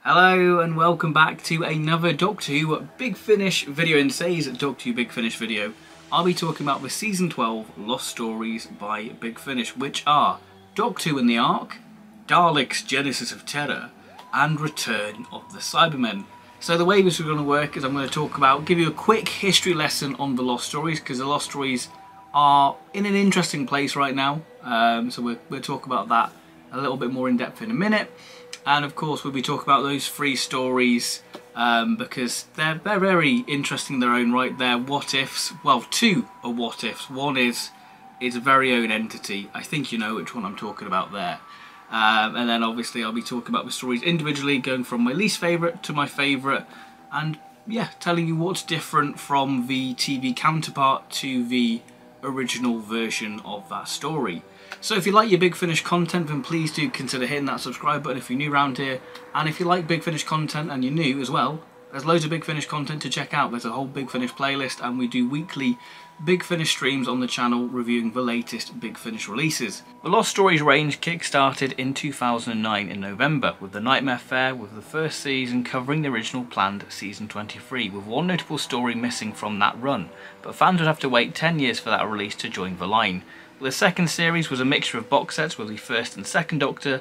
Hello and welcome back to another Doctor Who Big Finish video. In today's Doctor Who Big Finish video, I'll be talking about the Season 12 Lost Stories by Big Finish, which are Doctor Who and the Ark, Daleks' Genesis of Terror, and Return of the Cybermen. So the way this is going to work is I'm going to give you a quick history lesson on the Lost Stories, because the Lost Stories are in an interesting place right now. So we'll talk about that a little bit more in depth in a minute. And of course we'll be talking about those three stories because they're very interesting in their own right. They're what ifs. Well, two are what ifs. One is its very own entity. I think you know which one I'm talking about there. And then obviously I'll be talking about the stories individually, going from my least favourite to my favourite, and yeah, telling you what's different from the TV counterpart to the original version of that story. So if you like your Big Finish content, then please do consider hitting that subscribe button if you're new around here. And if you like Big Finish content and you're new as well, there's loads of Big Finish content to check out. There's a whole Big Finish playlist, and we do weekly Big Finish streams on the channel reviewing the latest Big Finish releases. The Lost Stories range kick-started in 2009 in November with the Nightmare Fair, with the first season covering the original planned season 23, with one notable story missing from that run, but fans would have to wait 10 years for that release to join the line. The second series was a mixture of box sets with the first and second Doctor,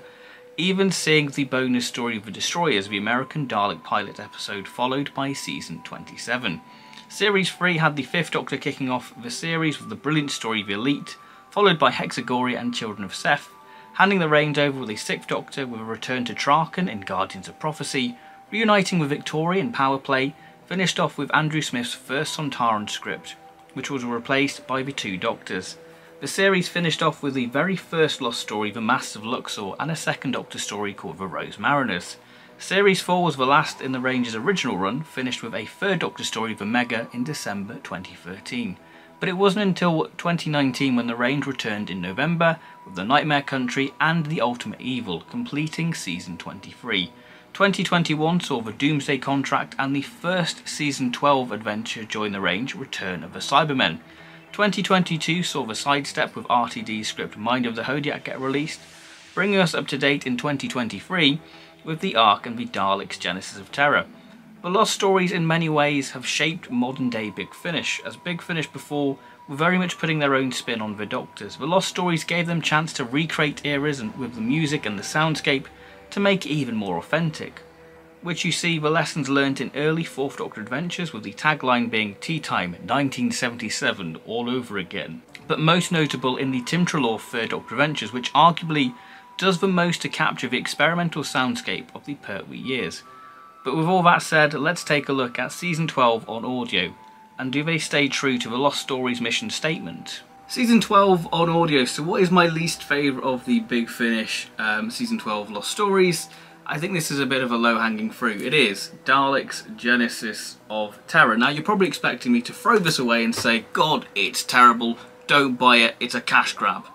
even seeing the bonus story of the Destroyers, the American Dalek pilot episode, followed by season 27. Series 3 had the fifth Doctor kicking off the series with the brilliant story of the Elite, followed by Hexagoria and Children of Seth, handing the reins over with the sixth Doctor with a return to Traken in Guardians of Prophecy, reuniting with Victoria in Power Play, finished off with Andrew Smith's first Sontaran script, which was replaced by the two Doctors. The series finished off with the very first Lost story, The Masks of Luxor, and a second Doctor story called The Rose Mariners. Series 4 was the last in the range's original run, finished with a third Doctor story, The Mega, in December 2013. But it wasn't until 2019 when the range returned in November, with The Nightmare Country and The Ultimate Evil, completing season 23. 2021 saw the Doomsday Contract and the first season 12 adventure join the range, Return of the Cybermen. 2022 saw the sidestep with RTD's script Mind of the Hodiak get released, bringing us up to date in 2023 with the Ark and the Daleks' Genesis of Terror. The Lost Stories in many ways have shaped modern day Big Finish, as Big Finish before were very much putting their own spin on the Doctors. The Lost Stories gave them chance to recreate eras and with the music and the soundscape to make it even more authentic, which you see the lessons learnt in early Fourth Doctor adventures, with the tagline being Tea Time 1977 all over again. But most notable in the Tim Treloar Third Doctor adventures, which arguably does the most to capture the experimental soundscape of the Pertwee years. But with all that said, let's take a look at Season 12 on audio, and do they stay true to the Lost Stories mission statement? Season 12 on audio. So what is my least favourite of the Big Finish Season 12 Lost Stories? I think this is a bit of a low-hanging fruit. It is Daleks' Genesis of Terror. Now you're probably expecting me to throw this away and say, God, it's terrible, don't buy it, it's a cash grab.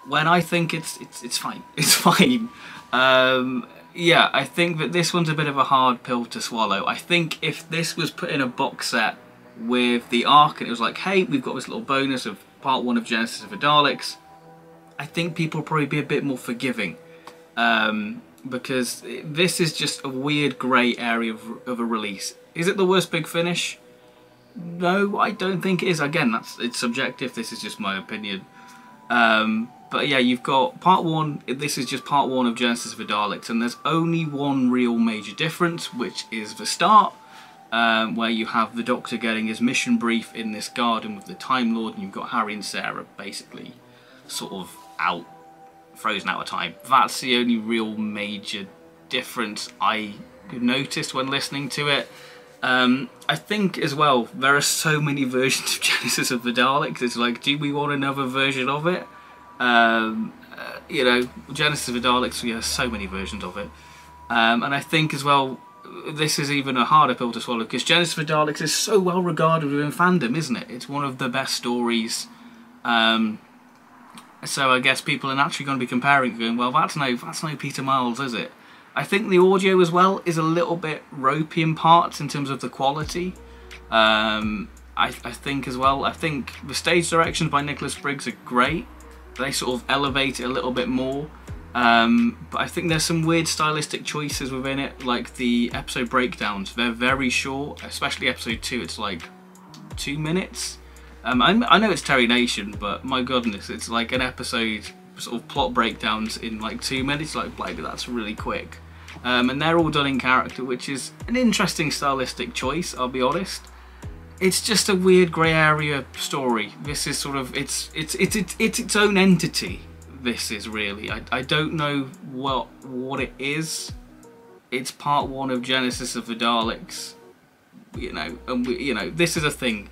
When I think it's fine. It's fine. Yeah, I think that this one's a bit of a hard pill to swallow. I think if this was put in a box set with the Ark and it was like, hey, we've got this little bonus of part 1 of Genesis of the Daleks, I think people would probably be a bit more forgiving. Because this is just a weird grey area of a release. Is it the worst Big Finish? No, I don't think it is. Again, it's subjective. This is just my opinion. But yeah, you've got part 1. This is just part 1 of Genesis of the Daleks, and there's only one real major difference, which is the start, where you have the Doctor getting his mission brief in this garden with the Time Lord, and you've got Harry and Sarah basically sort of frozen out of time. That's the only real major difference I noticed when listening to it. I think as well, there are so many versions of Genesis of the Daleks. It's like, do we want another version of it? You know, Genesis of the Daleks, we have so many versions of it. And I think as well, this is even a harder pill to swallow, because Genesis of the Daleks is so well regarded within fandom, isn't it? It's one of the best stories. So I guess people are naturally going to be comparing it, going, well, that's no Peter Miles, is it? I think the audio as well is a little bit ropey in parts in terms of the quality. I think as well, I think the stage directions by Nicholas Briggs are great. They sort of elevate it a little bit more. But I think there's some weird stylistic choices within it, like the episode breakdowns. They're very short, especially episode 2. It's like 2 minutes. I know it's Terry Nation, but my goodness, it's like an episode sort of plot breakdowns in like 2 minutes. Like that's really quick. And they're all done in character, which is an interesting stylistic choice, I'll be honest. It's just a weird grey area story. This is sort of it's its own entity. This is really, I don't know what it is. It's part 1 of Genesis of the Daleks, you know, and this is a thing.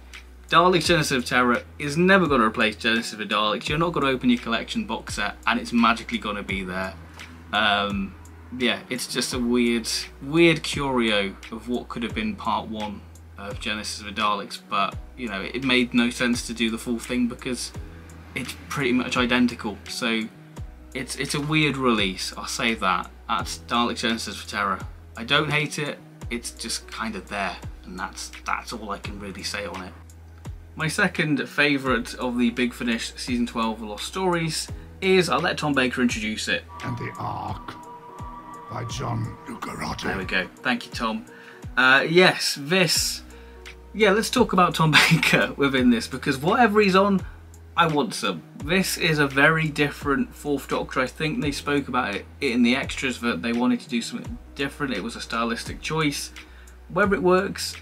Daleks Genesis of Terror is never going to replace Genesis of the Daleks. You're not going to open your collection box set and it's magically going to be there. Yeah, it's just a weird curio of what could have been part 1 of Genesis of the Daleks, but you know, it made no sense to do the full thing because it's pretty much identical. So it's a weird release, I'll say that. That's Dalek Genesis of Terror. I don't hate it, it's just kind of there, and that's all I can really say on it. My second favourite of the Big Finish Season 12 Lost Stories is, I'll let Tom Baker introduce it. And the Ark by John Lucarotti. There we go, thank you Tom. Yes, this, yeah, let's talk about Tom Baker within this, because whatever he's on, I want some. This is a very different Fourth Doctor. I think they spoke about it in the extras that they wanted to do something different. It was a stylistic choice. Whether it works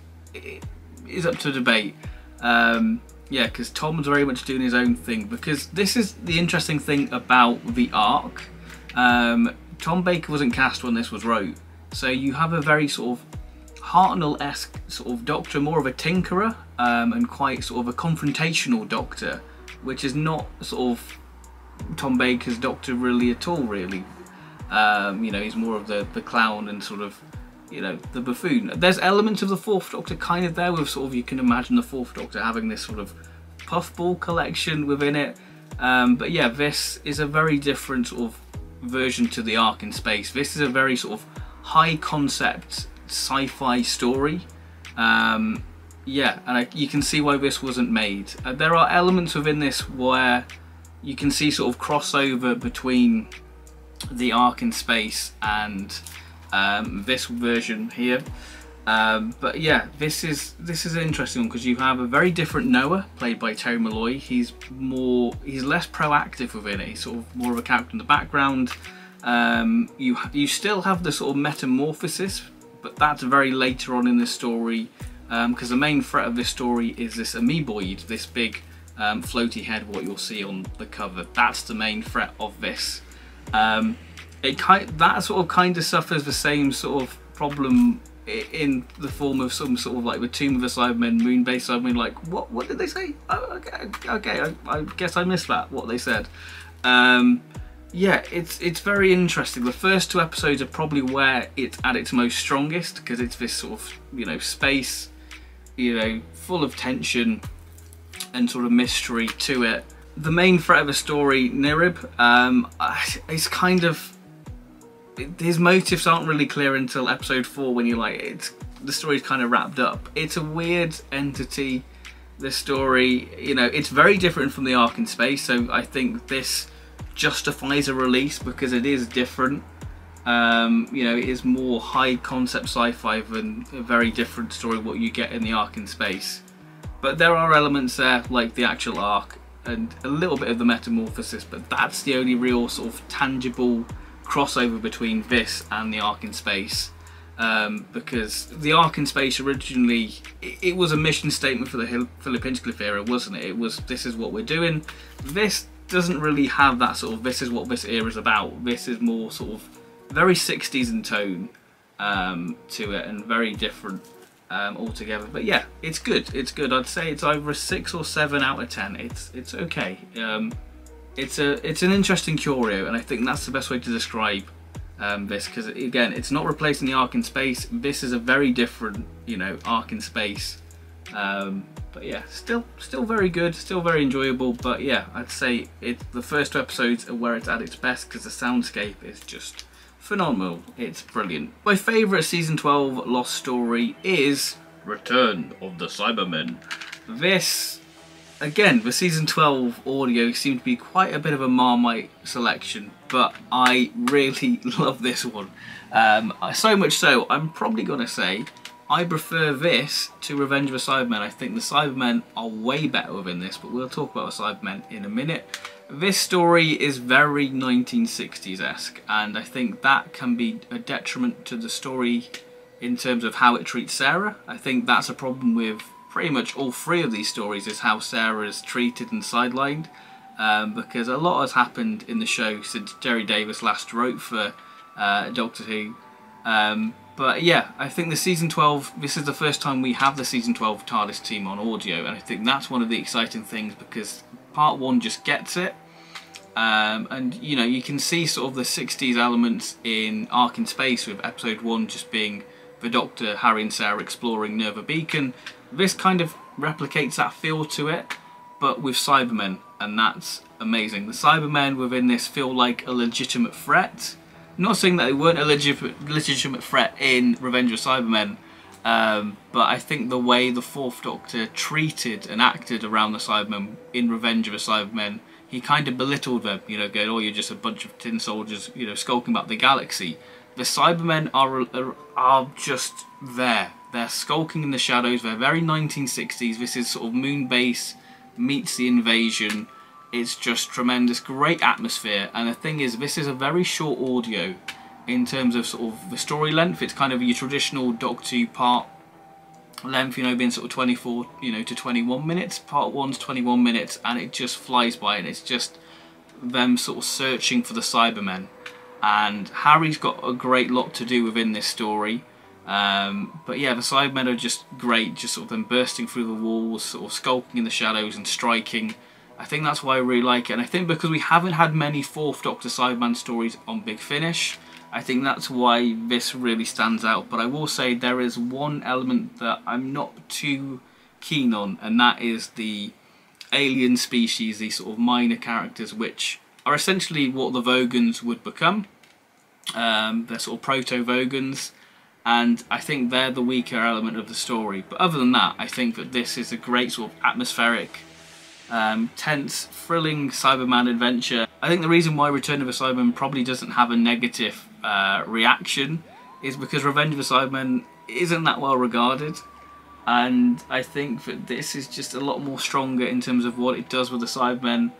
is up to debate. Yeah, because Tom's very much doing his own thing, because this is the interesting thing about the Ark. Tom Baker wasn't cast when this was wrote, so you have a very sort of Hartnell-esque sort of Doctor, more of a tinkerer, and quite sort of a confrontational Doctor, which is not sort of Tom Baker's Doctor really at all, really. You know, he's more of the clown and sort of, you know, the buffoon. There's elements of the Fourth Doctor kind of there, with sort of, you can imagine the Fourth Doctor having this sort of puffball collection within it. But yeah, this is a very different sort of version to the Ark in Space. This is a very sort of high concept sci-fi story. Yeah, and you can see why this wasn't made. There are elements within this where you can see sort of crossover between the Ark in Space and this version here. But yeah, this is an interesting one, because you have a very different Noah, played by Terry Malloy. He's less proactive within it. He's sort of more of a character in the background. You still have the sort of metamorphosis, but that's very later on in the story. Because the main threat of this story is this amoeboid, this big floaty head, what you'll see on the cover. That's the main threat of this. That sort of kind of suffers the same sort of problem in the form of some sort of like the Tomb of the Cybermen, Moon-based Cybermen. Like, what did they say? Oh, okay, I guess I missed that, what they said. Yeah, it's very interesting. The first 2 episodes are probably where it's at its most strongest, because it's this sort of, you know, space, you know, full of tension and sort of mystery to it. The main threat of the story, Nirib, is kind of, his motives aren't really clear until episode 4, when you're like, the story's kind of wrapped up. It's a weird entity, this story. You know, it's very different from the Ark in Space, so I think this justifies a release because it is different. You know, it is more high concept sci-fi than a very different story what you get in the Ark in Space. But there are elements there, like the actual Ark and a little bit of the metamorphosis, but that's the only real sort of tangible crossover between this and the Ark in Space. Because the Ark in Space originally, it was a mission statement for the Philip Hinchcliffe era, wasn't it? It was, this is what we're doing. This doesn't really have that sort of, this is what this era is about. This is more sort of very 60s in tone to it, and very different altogether. But yeah, it's good. It's good. I'd say it's either a 6 or 7 out of 10. It's okay. It's an interesting curio, and I think that's the best way to describe this, because again, it's not replacing the Ark in Space. This is a very different, you know, Ark in Space. But yeah, still very good, still very enjoyable. But yeah, I'd say the first 2 episodes are where it's at its best, because the soundscape is just phenomenal. It's brilliant. My favourite season 12 Lost story is Return of the Cybermen. This again, the season 12 audio seemed to be quite a bit of a Marmite selection, but I really love this one. So much so, I'm probably going to say I prefer this to Revenge of the Cybermen. I think the Cybermen are way better within this, but we'll talk about the Cybermen in a minute. This story is very 1960s-esque, and I think that can be a detriment to the story in terms of how it treats Sarah. I think that's a problem with pretty much all three of these stories, is how Sarah is treated and sidelined, because a lot has happened in the show since Jerry Davis last wrote for Doctor Who. But yeah, I think the season 12, this is the first time we have the season 12 TARDIS team on audio, and I think that's one of the exciting things, because part 1 just gets it. And you know, you can see sort of the 60s elements in Ark in Space, with episode 1 just being the Doctor, Harry and Sarah exploring Nerva Beacon. This kind of replicates that feel to it, but with Cybermen, and that's amazing. The Cybermen within this feel like a legitimate threat. Not saying that they weren't a legitimate threat in Revenge of Cybermen, but I think the way the Fourth Doctor treated and acted around the Cybermen in Revenge of the Cybermen, he kind of belittled them, you know, going, oh, you're just a bunch of tin soldiers, you know, skulking about the galaxy. The Cybermen are just there. They're skulking in the shadows. They're very 1960s. This is sort of Moonbase meets the invasion. It's just tremendous, great atmosphere. And the thing is, this is a very short audio in terms of sort of the story length. It's kind of your traditional Doctor Who part length, you know, being sort of 24, you know, to 21 minutes. Part 1's 21 minutes, and it just flies by, and it's just them sort of searching for the Cybermen. And Harry's got a great lot to do within this story. But yeah, the Cybermen are just great, just sort of them bursting through the walls, sort of skulking in the shadows and striking. I think that's why I really like it, and I think because we haven't had many Fourth Doctor Cyberman stories on Big Finish, I think that's why this really stands out. But I will say there is one element that I'm not too keen on, and that is the alien species, these sort of minor characters, which are essentially what the Vogons would become. They're sort of proto-Vogons, and I think they're the weaker element of the story. But other than that, I think that this is a great sort of atmospheric, tense, thrilling Cyberman adventure. I think the reason why Return of the Cybermen probably doesn't have a negative reaction is because Revenge of the Cybermen isn't that well regarded, and I think that this is just a lot more stronger in terms of what it does with the Cybermen.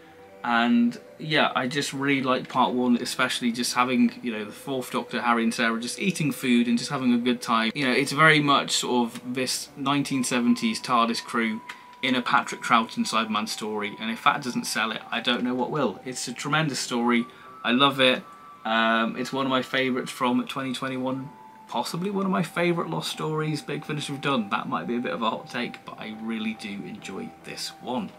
And yeah, I just really like part 1, especially just having, you know, the Fourth Doctor, Harry and Sarah just eating food and just having a good time. You know, it's very much sort of this 1970s TARDIS crew in a Patrick Troughton Cyberman story, and if that doesn't sell it, I don't know what will. It's a tremendous story. I love it. It's one of my favourites from 2021. Possibly one of my favourite Lost Stories Big Finish have done. That might be a bit of a hot take, but I really do enjoy this one.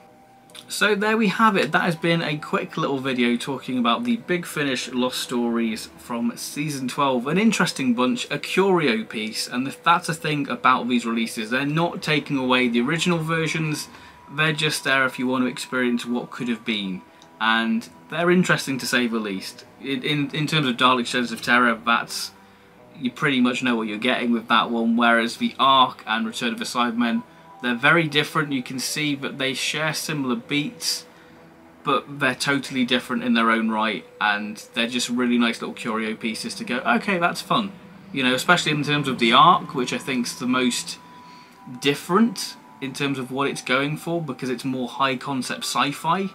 So there we have it. That has been a quick little video talking about the Big Finish Lost Stories from Season 12. An interesting bunch, a curio piece, and that's the thing about these releases. They're not taking away the original versions, they're just there if you want to experience what could have been. And they're interesting to say the least. In terms of Dalek Shadows of Terror, that's, you pretty much know what you're getting with that one, whereas the Ark and Return of the Cybermen, they're very different. You can see that they share similar beats, but they're totally different in their own right, and they're just really nice little curio pieces to go, okay, that's fun. You know, especially in terms of the Ark, which I think is the most different in terms of what it's going for, because it's more high concept sci-fi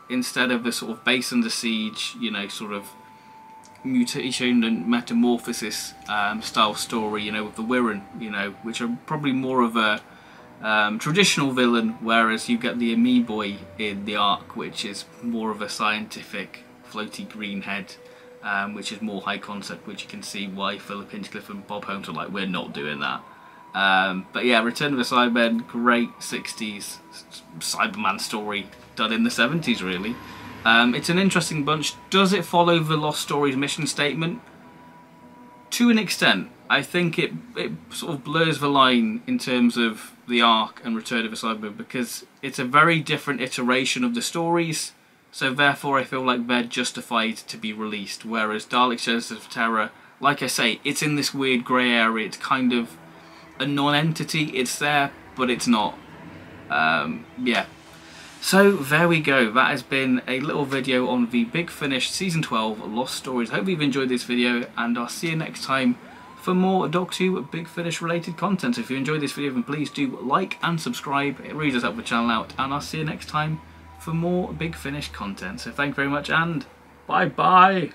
instead of the sort of Base Under Siege, you know, sort of mutation and metamorphosis style story, you know, with the Wirren, you know, which are probably more of a traditional villain, whereas you get the Amoeboy in the Ark, which is more of a scientific floaty green head, which is more high concept, which you can see why Philip Hinchcliffe and Bob Holmes are like, we're not doing that. But yeah, Return of the Cybermen, great 60s Cyberman story done in the 70s really. It's an interesting bunch. Does it follow the Lost Stories mission statement? To an extent. I think it sort of blurs the line in terms of the Ark and Return of the Cybermen, because it's a very different iteration of the stories, so therefore I feel like they're justified to be released, whereas Dalek Shadows of Terror, like I say, it's in this weird grey area. It's kind of a non-entity. It's there, but it's not. Yeah. So there we go, that has been a little video on the Big Finish Season 12 Lost Stories. I hope you've enjoyed this video, and I'll see you next time for more Doctor Who Big Finish related content. So if you enjoyed this video, then please do like and subscribe, it really does help the channel out, and I'll see you next time for more Big Finish content. So thank you very much, and bye bye!